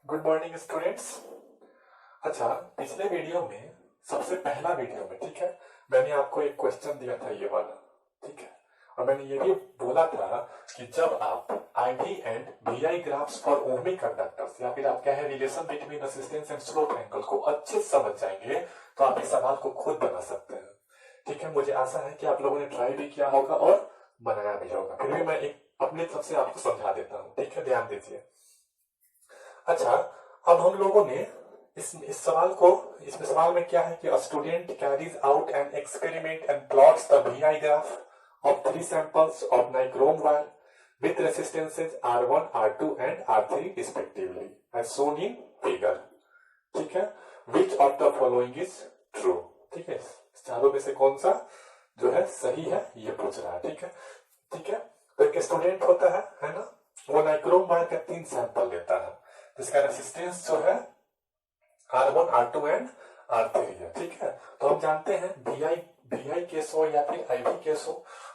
Good morning students. अच्छा, पिछले video में सबसे पहला वीडियो में ठीक है, मैंने आपको एक क्वेश्चन दिया था ये वाला, ठीक है। और मैंने ये भी बोला था कि जब आप IV and VI graphs for ohmic conductors या फिर आप क्या है relation between resistance and slope angle को अच्छे से समझ जाएंगे तो आप इस सवाल को खुद बना सकते हैं, ठीक है। मुझे आशा है कि आप लोगों ने ट्राई भी किया होगा और बनाया भी होगा, फिर भी मैं एक अपनी तरफ से आपको समझा देता हूँ, ठीक है। ध्यान दीजिए। अच्छा, अब हम लोगों ने इस सवाल में क्या है कि student carries out an experiment and plots the VI graph of 3 samples of nichrome wire with resistances R1, R2 and R3 respectively as shown in figure, ठीक है। Which of the following is true, ठीक है। चारों में से कौन सा जो है सही है ये पूछ रहा है, ठीक है। ठीक है, तो एक स्टूडेंट होता है ना, वो नाइक्रोम वायर का 3 सैंपल लेता है जिसका रेसिस्टेंस जो है R1, R2 एंड R3 है, ठीक है। तो हम जानते हैं वीआई केस हो या फिर आईवी केस हो,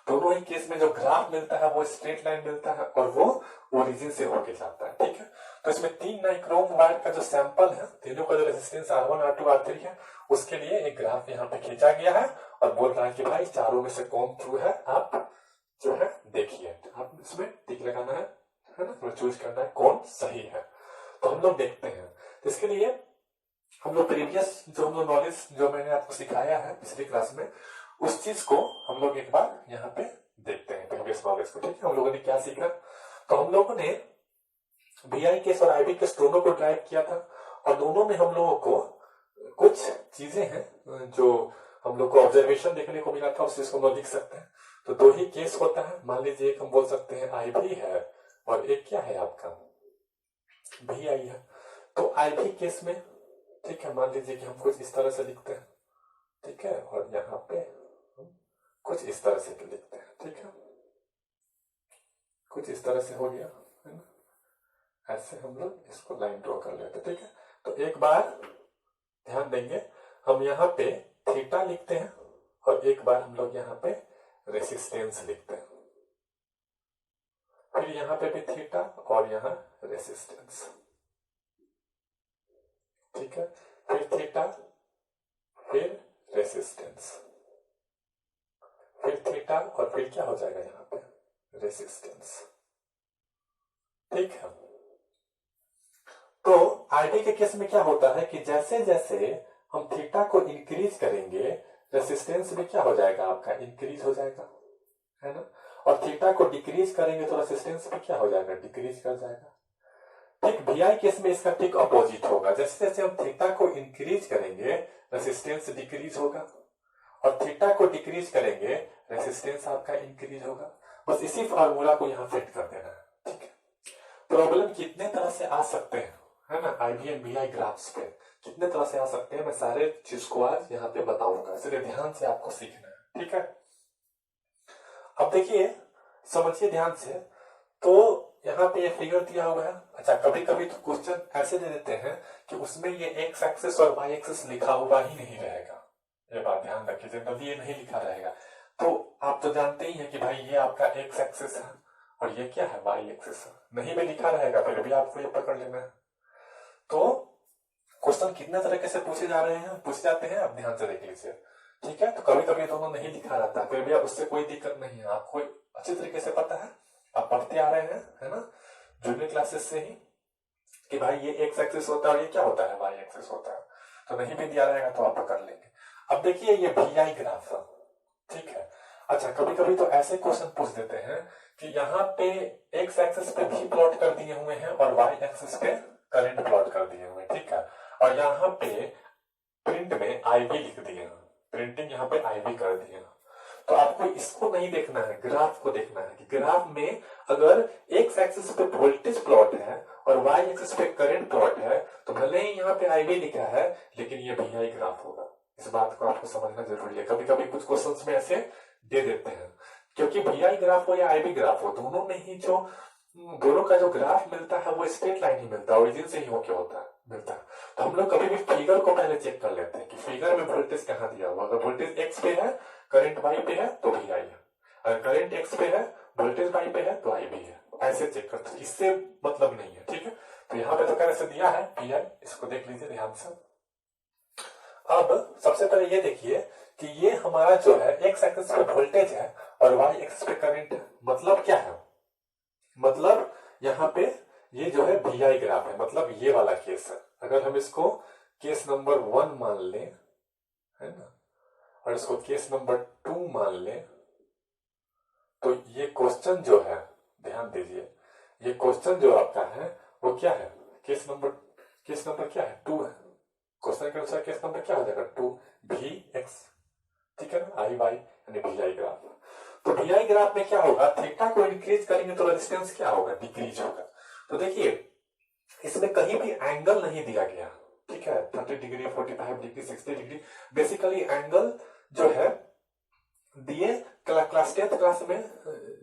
दोनों ही केस में जो ग्राफ मिलता है वो स्ट्रेट लाइन मिलता है और वो ओरिजिन से होके जाता है, ठीक है। तो इसमें 3 नाइक्रोम वायर का जो सैंपल है, तीनों का जो रेजिस्टेंस R1, R2, R3 है, उसके लिए एक ग्राफ यहाँ पे खींचा गया है और बोल रहा है कि भाई चारों में से कौन ट्रू है, आप जो है देखिए, आप इसमें टिक लगाना है ना, चूज करना है कौन सही है। तो हम लोग देखते हैं, तो इसके लिए हम लोग प्रीवियस जो हम लोग नॉलेज जो मैंने आपको सिखाया है पिछली क्लास में, उस चीज को हम लोग एक बार यहाँ पे देखते हैं, प्रीवियस नॉलेज को, ठीक है। हम लोगों ने क्या सीखा, तो हम लोगों ने वीआई केस और आईवी केस दोनों को ड्राइव किया था और दोनों में हम लोगों को कुछ चीजें हैं जो हम लोग को ऑब्जर्वेशन देखने को मिला था, उस चीज को हम लोग लिख सकते हैं। तो 2 ही केस होता है, मान लीजिए एक हम बोल सकते हैं आईवी है और एक क्या है आपका वीआई है। तो आईवी केस में ठीक है, मान लीजिए कि हम कुछ इस तरह से लिखते हैं, ठीक है, और यहाँ पे हम कुछ इस तरह से लिखते हैं, ठीक है, कुछ इस तरह से हो गया है ना। ऐसे हम लोग इसको लाइन ड्रॉ कर लेते हैं, ठीक है। तो एक बार ध्यान देंगे, हम यहाँ पे थीटा लिखते हैं और एक बार हम लोग यहाँ पे रेसिस्टेंस लिखते हैं, फिर यहाँ पे भी थीटा और यहाँ रेसिस्टेंस, ठीक है, फिर थीटा फिर रेसिस्टेंस, फिर थीटा और फिर क्या हो जाएगा यहाँ पे रेसिस्टेंस, ठीक है। तो आईवी के केस में क्या होता है कि जैसे जैसे हम थीटा को इंक्रीज करेंगे रेसिस्टेंस भी क्या हो जाएगा आपका इंक्रीज हो जाएगा, है ना। और थीटा को डिक्रीज करेंगे तो रेसिस्टेंस भी क्या हो जाएगा डिक्रीज कर जाएगा। ठीक वीआई केस में इसका ठीक अपोजिट होगा, जैसे जैसे हम थीटा को इंक्रीज करेंगे रेसिस्टेंस डिक्रीज होगा और थीटा को डिक्रीज करेंगे रेसिस्टेंस आपका इंक्रीज होगा। बस इसी फार्मूला को यहाँ फिट कर देना है, ठीक है। प्रॉब्लम कितने तरह से आ सकते हैं, है ना, आईवी एंड वीआई ग्राफ्स पे कितने तरह से आ सकते हैं, मैं सारे चीज को आज यहाँ पे बताऊंगा, इसलिए ध्यान से आपको सीखना है, ठीक है। अब देखिए, समझिए ध्यान से, तो यहाँ पे ये फिगर दिया हुआ है। अच्छा, कभी कभी तो क्वेश्चन ऐसे दे देते हैं कि उसमें ये एक्स एक्सिस और वाई एक्सिस लिखा हुआ ही नहीं रहेगा, ये बात ध्यान रखिए, जनरली ये नहीं लिखा रहेगा। तो आप तो जानते ही हैं कि भाई ये आपका एक्स एक्सिस है और ये क्या है वाई एक्सिस है, नहीं भी लिखा रहेगा फिर भी आपको ये पकड़ लेना है। तो क्वेश्चन कितने तरीके से पूछे जाते हैं, आप ध्यान से देख लीजिए, ठीक है। तो कभी कभी दोनों नहीं लिखा रहता, फिर भी उससे कोई दिक्कत नहीं है, आपको अच्छी तरीके से पता है, आप पढ़ते आ रहे हैं, है ना, जूनियर क्लासेस से ही, कि भाई ये एक्स एक्सिस होता है और ये क्या होता है वाई एक्सिस होता है। तो नहीं भी दिया रहेगा तो आप पकड़ लेंगे। अब देखिए ये वीआई ग्राफ है, ठीक है। अच्छा, कभी कभी तो ऐसे क्वेश्चन पूछ देते हैं कि यहाँ पे एक्स एक्सिस पे भी प्लॉट कर दिए हुए हैं और वाई एक्सिस पे करंट प्लॉट कर दिए हुए हैं, ठीक है, और यहाँ पे प्रिंट में आईवी लिख दिए हैं, प्रिंटिंग यहाँ पे आईवी कर दिए हैं। तो आपको इसको नहीं देखना है, ग्राफ को देखना है कि ग्राफ में अगर एक्स एक्सिस पे वोल्टेज प्लॉट है और वाई एक्सिस पे करंट प्लॉट है, तो भले ही यहाँ पे आईवी लिखा है लेकिन ये वीआई ग्राफ होगा। इस बात को आपको समझना जरूरी है, कभी कभी कुछ क्वेश्चंस में ऐसे दे देते हैं, क्योंकि वीआई ग्राफ हो या आईवी ग्राफ हो, दोनों में ही दोनों का जो ग्राफ मिलता है वो स्ट्रेट लाइन ही मिलता है, ओरिजिन से ही होके मिलता है। तो हम लोग कभी भी फिगर को पहले चेक कर लेते हैं कि फिगर में वोल्टेज कहाँ दिया हुआ, अगर वोल्टेज एक्स पे है करंट वाई पे है तो वीआई है, अगर करंट एक्स पे है वोल्टेज वाई पे है तो आईवी है, ऐसे चेक करते हैं, इससे मतलब नहीं है, ठीक है। तो यहाँ पे तो कह से दिया है पी आई, इसको देख लीजिए ध्यान से। अब सबसे पहले ये देखिए कि ये हमारा जो है एक्स एक्सिस पे वोल्टेज है और वाई एक्सिस पे करंट है। मतलब क्या है, मतलब यहाँ पे ये जो है वी आई ग्राफ है, मतलब ये वाला केस है। अगर हम इसको केस नंबर 1 मान लें, है ना, और इसको केस नंबर 2 मान लें, तो ये क्वेश्चन जो है, ध्यान दीजिए, ये क्वेश्चन जो आपका है वो क्या है, केस नंबर क्या है, 2 है। क्वेश्चन के अनुसार केस नंबर क्या हो जाएगा, 2 वी एक्स, ठीक है ना, आई वाई यानी वी आई ग्राफ। तो वी आई ग्राफ में क्या होगा, थीटा को इंक्रीज करेंगे तो रेजिस्टेंस क्या होगा, डिक्रीज होगा। तो देखिए इसमें कहीं भी एंगल नहीं दिया गया, ठीक है, 30 degree, 45 degree, 60 degree, basically angle जो है दिए क्लास 10th क्लास में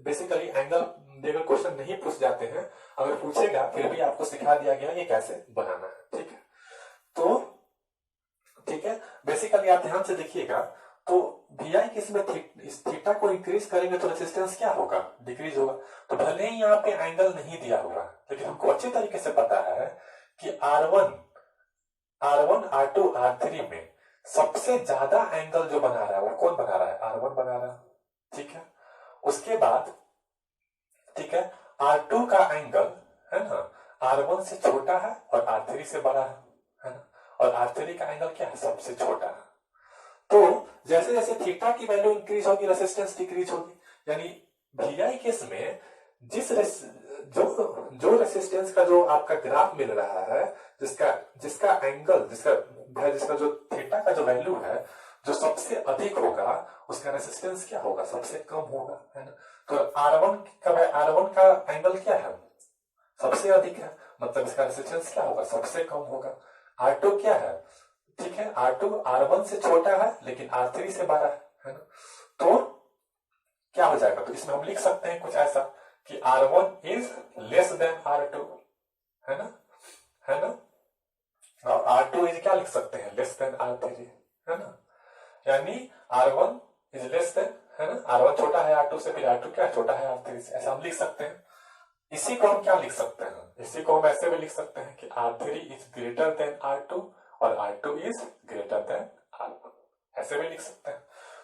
बेसिकली एंगल देकर क्वेश्चन नहीं पूछ जाते हैं। अगर पूछेगा फिर भी आपको सिखा दिया गया ये कैसे बनाना है, ठीक है। तो ठीक है, बेसिकली आप ध्यान से देखिएगा, तो वी आई किसमें इस थीटा को इंक्रीज करेंगे तो रेजिस्टेंस क्या होगा, डिक्रीज होगा। तो भले ही यहाँ पे एंगल नहीं दिया होगा, लेकिन हमको अच्छे तरीके से पता है कि R1 R2 R3 में सबसे ज्यादा एंगल जो बना रहा है वो कौन बना रहा है, R1 बना रहा है, ठीक है। उसके बाद ठीक है, R2 का एंगल है ना R1 से छोटा है और R3 से बड़ा है ना, और R3 का एंगल क्या है, सबसे छोटा है। तो जैसे जैसे थीटा की वैल्यू इंक्रीज होगी रेजिस्टेंस डिक्रीज होगी, यानी वी आई केस में जो रेजिस्टेंस का जो आपका ग्राफ मिल रहा है, जिसका एंगल जिसका जो थीटा का जो वैल्यू है जो सबसे अधिक होगा, उसका रेजिस्टेंस क्या होगा, सबसे कम होगा, है ना। तो R1 का एंगल क्या है, सबसे अधिक है, मतलब इसका रेजिस्टेंस क्या होगा, सबसे कम होगा। R2 क्या है, ठीक है, R2 R1 से छोटा है लेकिन R3 से बड़ा है ना। तो क्या हो जाएगा, तो इसमें हम लिख सकते हैं कुछ ऐसा कि R1 is less than R2, है ना, है ना। और R2 इज क्या लिख सकते हैं, लेस देन R3, है ना, यानी R1 इज लेस देन, है ना, R1 छोटा है R2 से, फिर R2 क्या छोटा है R3 से, ऐसा हम लिख सकते हैं। इसी को हम क्या लिख सकते हैं, इसी को हम ऐसे भी लिख सकते हैं कि R3 is greater than R2 और R2 is greater than R1, ऐसे भी लिख सकते हैं।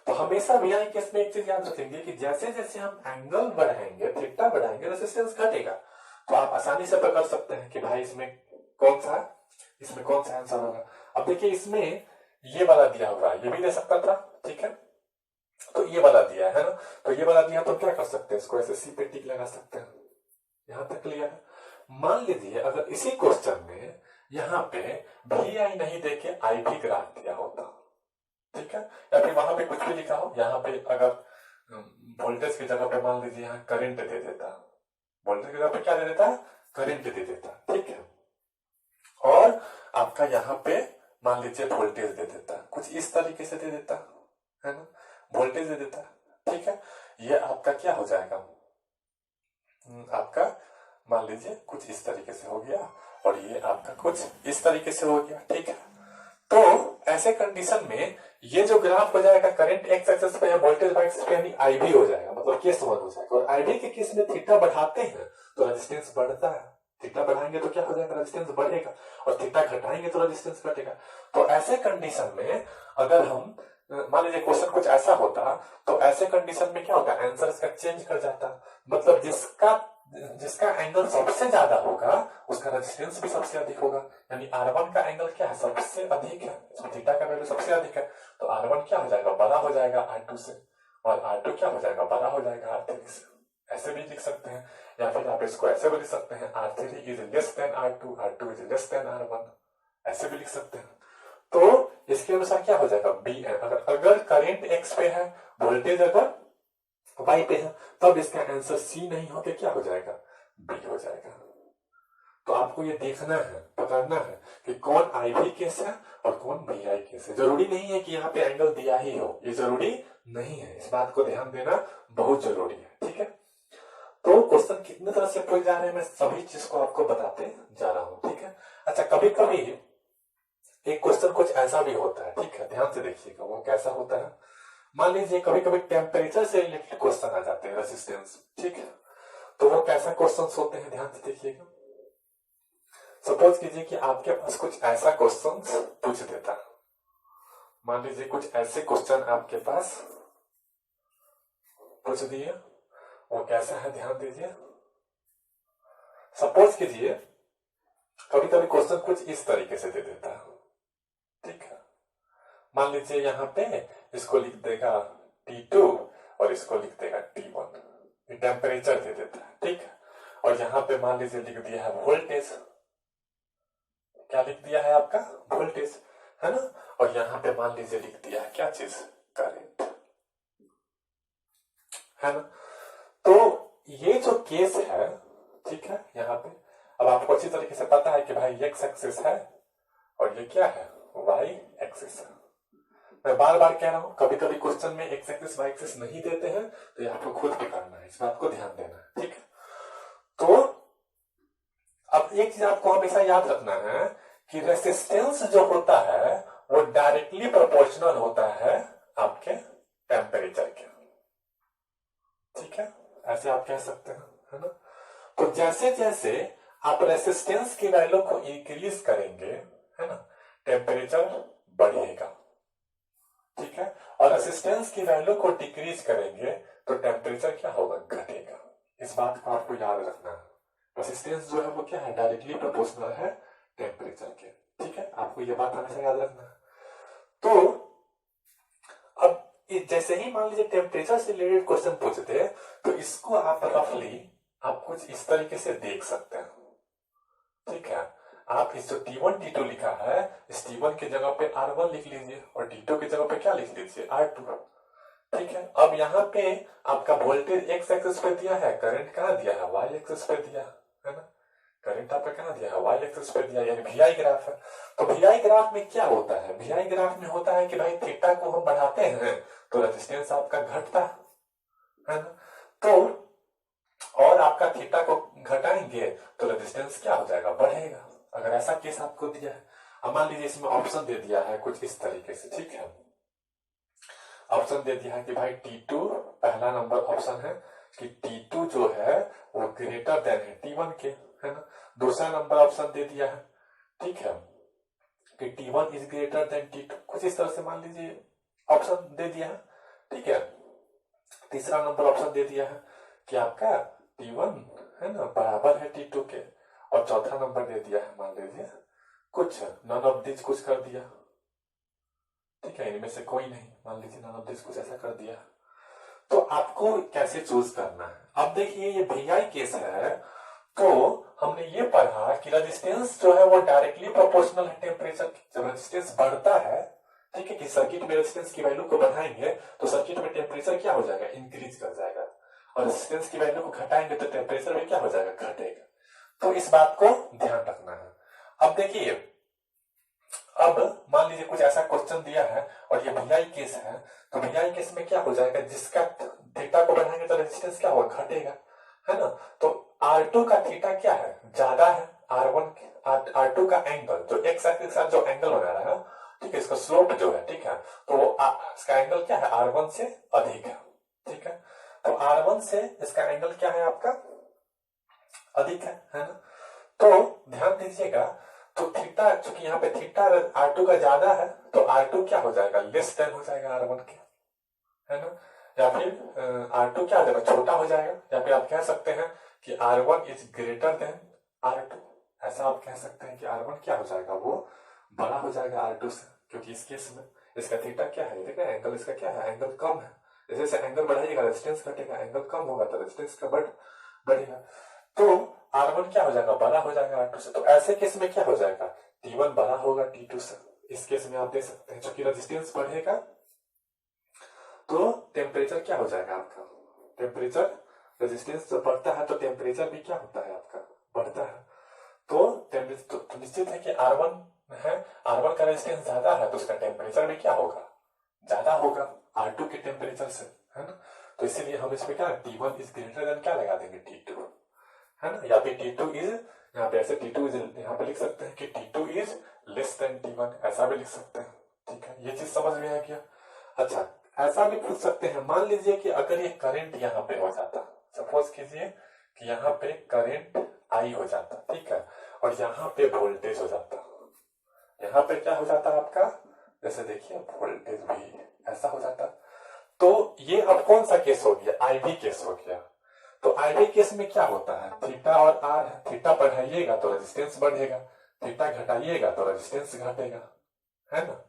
तो हमेशा वी आई केस में एक चीज याद रखेंगे कि जैसे जैसे हम एंगल बढ़ाएंगे, थीटा बढ़ाएंगे, रेजिस्टेंस घटेगा। तो आप आसानी से पकड़ सकते हैं कि भाई इसमें कौन सा आंसर होगा। अब देखिए इसमें ये वाला दिया हुआ है, ये भी दे सकता था, ठीक है, तो ये वाला दिया है ना, तो ये वाला दिया तो क्या कर सकते हैं, इसको ऐसे सी पे टिक लगा सकते हैं। यहां तक क्लियर है। मान लीजिए अगर इसी क्वेश्चन में यहाँ पे वी आई नहीं देके आई भी ग्राफ दिया होता, ठीक है, या फिर वहां पे कुछ भी लिखा हो, यहाँ पे अगर वोल्टेज की जगह पे मान लीजिए यहाँ करंट दे देता, वोल्टेज की जगह पे क्या दे देता है, करंट दे देता, ठीक है, और आपका यहाँ पे मान लीजिए वोल्टेज दे देता, कुछ इस तरीके से दे देता, है ना, वोल्टेज दे देता, ठीक है। ये आपका क्या हो जाएगा, आपका मान लीजिए कुछ इस तरीके से हो गया और ये आपका कुछ इस तरीके से हो गया, ठीक है। तो ऐसे कंडीशन में ये जो ग्राफ हो जाएगा करंट एक्स एक्सिस पे या वोल्टेज वाई एक्सिस पे, यानी आई भी हो जाएगा, मतलब केस 1 हो जाएगा। और आई भी के केस में थीटा बढ़ाते हैं तो रेजिस्टेंस बढ़ता है, थीटा बढ़ाएंगे तो क्या हो जाएगा, रेजिस्टेंस बढ़ेगा, और थीटा घटाएंगे तो रेजिस्टेंस घटेगा। तो ऐसे कंडीशन में अगर हम मान लीजिए क्वेश्चन कुछ ऐसा होता, तो ऐसे कंडीशन में क्या होता, आंसर इसका चेंज कर जाता, मतलब जिसका एंगल सबसे ज्यादा होगा उसका रेजिस्टेंस भी सबसे अधिक होगा, यानी R1 का एंगल क्या है, सबसे अधिक है, थीटा का वैल्यू सबसे अधिक है, तो R1 क्या हो जाएगा, बड़ा हो जाएगा R2 से, और R2 क्या हो जाएगा, बड़ा हो जाएगा R3 से, ऐसे भी लिख सकते हैं। या फिर आप इसको ऐसे भी लिख सकते हैं, R3 is less than R2, R2 is less than R1, ऐसे भी लिख सकते हैं। तो इसके अनुसार क्या हो जाएगा, बी है, अगर करंट एक्स पे है, वोल्टेज अगर वाई पे है, तब इसका आंसर सी नहीं होके क्या हो जाएगा, बी हो जाएगा। तो आपको ये देखना है, पकड़ना है कि कौन आई भी केस है और कौन बी आई केस है। जरूरी नहीं है कि यहाँ पे एंगल दिया ही हो, ये जरूरी नहीं है, इस बात को ध्यान देना बहुत जरूरी है, ठीक है। तो क्वेश्चन कितने तरह से पूछ जा रहे हैं, मैं सभी चीज को आपको बताते जा रहा हूँ, ठीक है। अच्छा, कभी कभी एक क्वेश्चन कुछ ऐसा भी होता है, ठीक है, ध्यान से देखिएगा वो कैसा होता है। मान लीजिए कभी कभी टेम्परेचर से रिलेटेड क्वेश्चन आ जाते हैं, रेजिस्टेंस, ठीक है। तो वो कैसा क्वेश्चन होते हैं, ध्यान से देखिएगा। सपोज कीजिए कि आपके पास कुछ ऐसा क्वेश्चन पूछ देता, मान लीजिए कुछ ऐसे क्वेश्चन आपके पास पूछ दिए, वो कैसा है ध्यान दीजिए। सपोज कीजिए कभी कभी क्वेश्चन कुछ इस तरीके से दे देता है, ठीक है। मान लीजिए यहाँ पे इसको लिख देगा T2 और इसको लिख देगा T1, ये टेम्परेचर दे देता है, ठीक है। और यहाँ पे मान लीजिए लिख दिया है वोल्टेज, क्या लिख दिया है आपका वोल्टेज, है ना। और यहाँ पे मान लीजिए लिख दिया है क्या चीज, करंट, है ना। तो ये जो केस है, ठीक है, यहाँ पे अब आपको अच्छी तरीके से पता है कि भाई एक्स एक्सिस है और ये क्या है, वाई एक्सिस है। मैं बार बार कह रहा हूं, कभी कभी क्वेश्चन में एक्स एक्सिस वाई एक्सिस नहीं देते हैं, तो ये आपको खुद भी करना है, इस बात को ध्यान देना है, ठीक है। तो अब एक चीज आपको हमेशा याद रखना है कि रेसिस्टेंस जो होता है वो डायरेक्टली प्रोपोर्शनल होता है आपके टेम्परेचर के, ठीक है, ऐसे आप कह सकते हैं, है ना। तो जैसे जैसे आप रेसिस्टेंस की वैल्यू को इंक्रीज करेंगे, है ना, टेम्परेचर बढ़ेगा, ठीक है। और रेसिस्टेंस की वैल्यू को डिक्रीज करेंगे तो टेम्परेचर क्या होगा, घटेगा। इस बात को आपको याद रखना है। रेसिस्टेंस जो है वो क्या है, डायरेक्टली प्रोपोर्शनल है टेम्परेचर के, ठीक है, आपको ये बात हमेशा याद रखना है। तो अब जैसे ही मान लीजिए टेम्परेचर से रिलेटेड क्वेश्चन पूछते हैं, तो इसको आप रफली आप कुछ इस तरीके से देख सकते हैं, ठीक है। आप इस जो T1 T2 लिखा है, इस T1 की जगह पे R1 लिख लीजिए और T2 की जगह पे क्या लिख लीजिए, R2, ठीक है। अब यहाँ पे आपका वोल्टेज एक्स एक्सिस पे दिया है, करंट कहाँ दिया है, वाई एक्सिस पे दिया है ना, करंट आपका कहाँ दिया है, वाई एक्सिस पे दिया, यानी VI ग्राफ है। तो VI ग्राफ में क्या होता है, VI ग्राफ में होता है कि भाई थीटा को हम बढ़ाते हैं तो रेजिस्टेंस आपका घटता है ना, तो और आपका थीटा को घटाएंगे तो रेजिस्टेंस क्या हो जाएगा, बढ़ेगा। अगर ऐसा केस आपको दिया है, अब मान लीजिए इसमें ऑप्शन दे दिया है कुछ इस तरीके से, ठीक है, ऑप्शन दे दिया है कि भाई T2, पहला नंबर ऑप्शन है कि T2 जो है वो ग्रेटर देन है T1 के, है ना। दूसरा नंबर ऑप्शन दे दिया है, ठीक है, कि T1 is greater than T2, कुछ इस तरह से मान लीजिए ऑप्शन दे दिया है, ठीक है। तीसरा नंबर ऑप्शन दे दिया है कि आपका T1 है ना बराबर है T2 के, और चौथा नंबर दे दिया है मान लीजिए कुछ नन ऑफ दिस कुछ कर दिया, ठीक है, इनमें से कोई नहीं, मान लीजिए नन ऑफ दिस कुछ ऐसा कर दिया। तो आपको कैसे चूज करना है। अब देखिए ये VI केस है, तो हमने ये पढ़ा कि रेजिस्टेंस जो है वो डायरेक्टली प्रोपोर्शनल है टेम्परेचर की। जब रेजिस्टेंस बढ़ता है, ठीक है, कि सर्किट में रेजिस्टेंस की वैल्यू को बढ़ाएंगे तो सर्किट में टेम्परेचर क्या हो जाएगा, इंक्रीज कर जाएगा, और रेजिस्टेंस की वैल्यू को घटाएंगे तो टेम्परेचर में क्या हो जाएगा, घटेगा। तो इस बात को ध्यान रखना है। अब देखिए, अब मान लीजिए कुछ ऐसा क्वेश्चन दिया है और ये VI केस है, तो VI केस में क्या हो जाएगा, जिसका थीटा को बढ़ाएंगे तो रेजिस्टेंस क्या होगा, घटेगा, है ना। तो R2 का थीटा क्या है, ज्यादा है R2 का एंगल, जो एक्स एक्सिस के साथ जो एंगल बना रहा है, ठीक है, इसका स्लोप जो है, ठीक है, तो इसका एंगल क्या है, R1 से अधिक है, ठीक है। तो R1 से इसका एंगल क्या है आपका, अधिक है ना। तो ध्यान दीजिएगा, तो थीटा, चूंकि यहाँ पे थीटा R2 का ज्यादा है तो R2 क्या हो जाएगा, लेस देन हो जाएगा R1 के, है ना। या फिर R2 क्या हो जाएगा, छोटा हो जाएगा, या फिर आप कह सकते हैं कि R1 is greater than R2, ऐसा आप कह सकते हैं कि R1 क्या हो जाएगा, वो बड़ा हो जाएगा R2 से, क्योंकि इस केस में इसका थीटा क्या है, देखना एंगल इसका क्या है, एंगल कम है। जैसे जैसे एंगल बढ़ाइएगा रेजिस्टेंस घटेगा, एंगल कम होगा तो रेजिस्टेंस का बढ़ेगा। तो R1 क्या हो जाएगा, बड़ा हो जाएगा R2 से। तो ऐसे केस में क्या हो जाएगा, T1 बड़ा होगा T2 से। इस केस में आप देख सकते हैं, क्योंकि रेजिस्टेंस बढ़ेगा तो टेम्परेचर क्या हो जाएगा आपका, टेम्परेचर, रेजिस्टेंस जब बढ़ता है तो टेम्परेचर भी क्या होता है आपका, बढ़ता है। तो निश्चित है कि R1 है, R1 का रेजिस्टेंस ज्यादा है तो उसका टेम्परेचर भी क्या होगा, ज्यादा होगा R2 के टेम्परेचर से, है ना। तो इसीलिए हम इसमें क्या T1 इज ग्रेटर देन क्या लगा देंगे, T2, है ना। या फिर T2 इज, यहाँ पे ऐसे T2 इज, यहाँ पे लिख सकते हैं कि T2 is less than T1, ऐसा भी लिख सकते हैं, ठीक है। ये चीज समझ में आ गया। अच्छा, ऐसा भी पूछ सकते हैं, मान लीजिए कि अगर ये करंट यहाँ पे हो जाता, सपोज कीजिए कि यहाँ पे करंट आई हो जाता, ठीक है, और यहाँ पे वोल्टेज हो जाता। यहाँ पे क्या हो जाता है आपका, जैसे देखिए वोल्टेज भी ऐसा हो जाता। तो ये अब कौन सा केस हो गया, आईवी केस हो गया। तो आईवी केस में क्या होता है, थीटा और आर, थीटा बढ़ाइएगा तो रेजिस्टेंस बढ़ेगा, थीटा घटाइएगा तो रेजिस्टेंस घटेगा, है ना।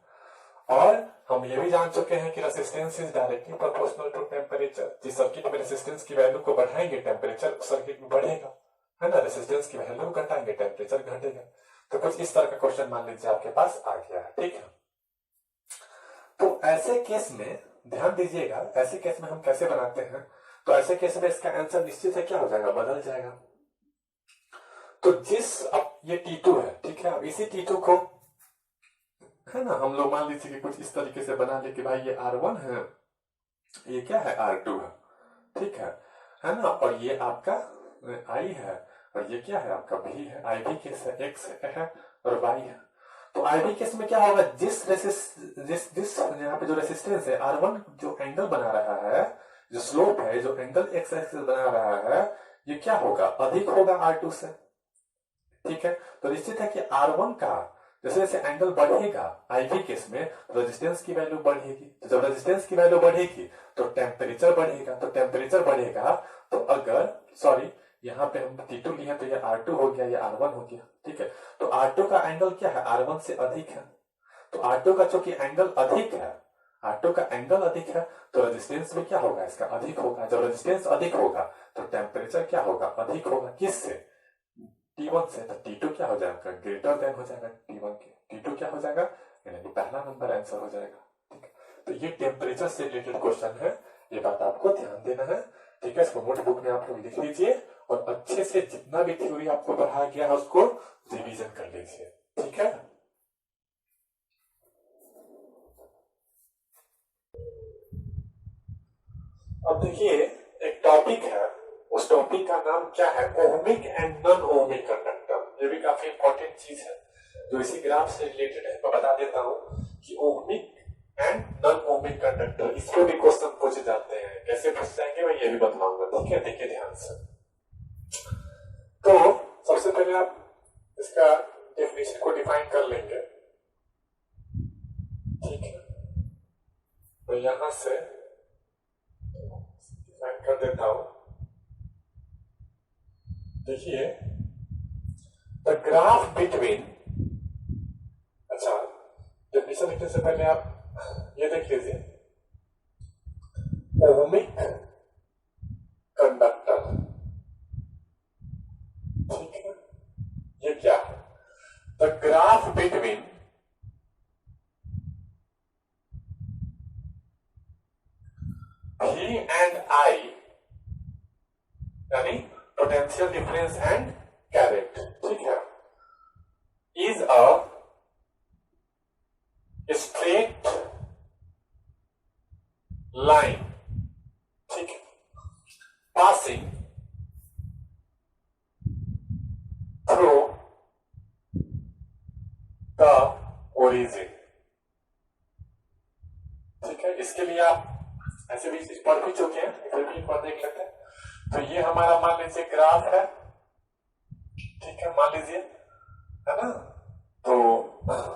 और हम ये भी जान चुके हैं कि resistance is directly proportional to temperature. जिस सर्किट में रेजिस्टेंस की वैल्यू को बढ़ाएंगे टेम्परेचर उस सर्किट में बढ़ेगा, है ना। रेजिस्टेंस की वैल्यू घटाएंगे टेम्परेचर घटेगा। तो कुछ इस तरह का क्वेश्चन मान लीजिए आपके पास आ गया है, ठीक है। तो ऐसे केस में ध्यान दीजिएगा, ऐसे केस में हम कैसे बनाते हैं। तो ऐसे केस में इसका आंसर निश्चित है, क्या हो जाएगा, बदल जाएगा। तो जिस, अब ये T2 है, ठीक है, अब इसी T2 को, है ना, हम लोग मान लीजिए कि कुछ इस तरीके से बना ले कि भाई ये R1 है, ये क्या है, R2 है, ठीक है ना। और ये आपका I है और ये क्या है आपका V है, IV केस है, X है और Y है। तो IV केस में क्या होगा, जिस यहाँ पे जो रेसिस्टेंस है R1 जो एंगल बना रहा है, जो स्लोप है, जो एंगल X एक्सिस बना रहा है, ये क्या होगा, अधिक होगा R2 से, ठीक है। तो निश्चित है कि R1 का जैसे जैसे एंगल बढ़ेगा IV केस में, रेजिस्टेंस की वैल्यू बढ़ेगी। तो जब रेजिस्टेंस की वैल्यू बढ़ेगी तो टेम्परेचर बढ़ेगा, तो टेम्परेचर बढ़ेगा तो अगर, सॉरी यहाँ पे हम T2 लिए तो ये R2 हो गया, ये R1 हो गया, ठीक है। तो R2 का एंगल क्या है, R1 से अधिक है। तो R2 का चूंकि एंगल अधिक है, R2 का एंगल अधिक है, तो रेजिस्टेंस में क्या होगा, इसका अधिक होगा। जब रेजिस्टेंस अधिक होगा तो टेम्परेचर क्या होगा, अधिक होगा। किससे, T1 से। तो T2 क्या हो जाएगा, ग्रेटर देन हो जाएगा T1 के। T2 क्या हो जाएगा, यानी पहला नंबर आंसर हो जाएगा, ठीक है। तो ये टेम्परेचर से रिलेटेड क्वेश्चन है, ये बात आपको ध्यान देना है, ठीक है। इसको नोटबुक में आप लोग लिख लीजिए और अच्छे से जितना भी थ्योरी आपको पढ़ाया गया है उसको रिवीजन कर लीजिए, ठीक है। अब देखिए एक टॉपिक है, उस टॉपिक का नाम क्या है, ohmic and non ohmic conductor. ये भी काफी इंपॉर्टेंट चीज है जो इसी ग्राफ से रिलेटेड है। मैं बता देता हूं कि ohmic and non ohmic conductor, इस पे भी क्वेश्चन पूछे जाते हैं। कैसे पूछ जाएंगे मैं ये भी बताऊंगा, ठीक है। देखिए ध्यान से। तो सबसे पहले आप इसका डेफिनेशन को डिफाइन कर लेंगे, ठीक है। तो यहां से डिफाइन कर देता हूं। देखिए द ग्राफ बिटवीन, अच्छा डेफिनेशन लिखने से पहले आप ये देख लीजिए, ओहमिक कंडक्टर, ठीक है। ये क्या है, the graph between V and I, यानी पोटेंशियल डिफरेंस एंड करंट, ठीक है, इज अ स्ट्रेट लाइन, ठीक है, पासिंग थ्रू द ओरिजिन, ठीक है। इसके लिए आप ऐसे भी पढ़ भी चुके हैं, फिर भी एक बार देख लेते हैं। तो ये हमारा मान लीजिए ग्राफ है, ठीक है, मान लीजिए, है ना। तो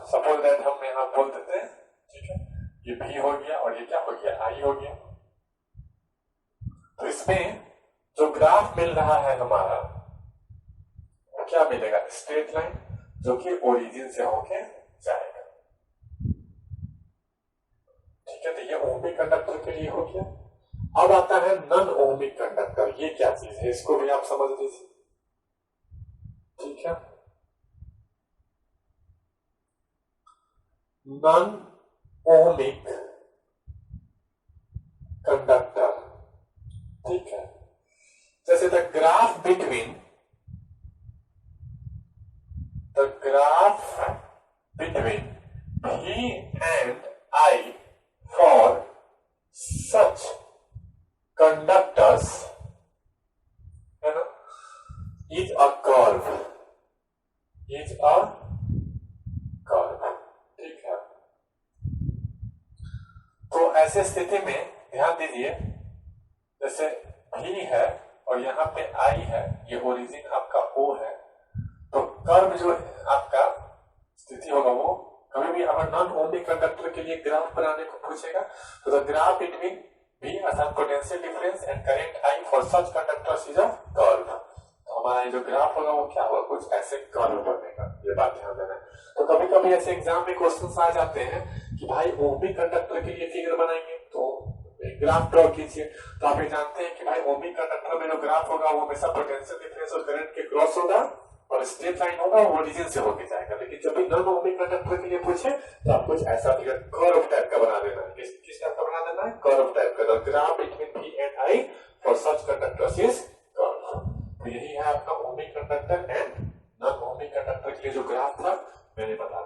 सपोज दैट हम यहां बोल देते हैं, ठीक है, ये भी हो गया और ये क्या हो गया, आई हो गया। तो इसमें जो ग्राफ मिल रहा है हमारा, वो क्या मिलेगा, स्ट्रेट लाइन, जो कि ओरिजिन से होके जाएगा, ठीक है। तो ये ओहमिक कंडक्टर के लिए हो गया। अब आता है नॉन ओहमिक कंडक्टर। ये क्या चीज है, इसको भी आप समझ लीजिए, ठीक है। नॉन ओहमिक कंडक्टर, ठीक है। जैसे the graph between V and I for such conductors, है ना, is a curve, ठीक है। तो ऐसे स्थिति में ध्यान दीजिए, जैसे V है और यहाँ पे आई है, ये ओरिजिन आपका ओ है, तो कर्व जो आपका स्थिति होगा वो कभी भी अगर नॉन ओमिक कंडक्टर के लिए ग्राफ बनाने को पूछेगा तो द ग्राफ बिटवीन बी अर्थात potential difference and current I for such conductors is a curve. तो हमारा जो ग्राफ होगा वो क्या होगा, कुछ ऐसे कर्व बनेगा, ये बात ध्यान देना। तो कभी कभी ऐसे एग्जाम में क्वेश्चंस आ जाते हैं कि भाई ओमिक कंडक्टर के लिए फिगर बनाएंगे तो ग्राफ ड्रॉ कीजिए। तो आप ये जानते हैं कि भाई ओमिक कंडक्टर में जो ग्राफ होगा वो हमेशा पोटेंशियल डिफरेंस और करंट के क्रॉस होगा और स्ट्रेट लाइन होगा, वो ओरिजिन से होके जाएगा। लेकिन जब भी नॉन ओमिक कंडक्टर के लिए पूछे तो आप कुछ ऐसा फिगर कर्व टाइप का बना देना है। किस टाइप का बना देना है, कर्व टाइप का। The graph between V and I for such conductors is curve. तो यही है आपका ohmic conductor and non ohmic conductor के लिए जो ग्राफ था मैंने बता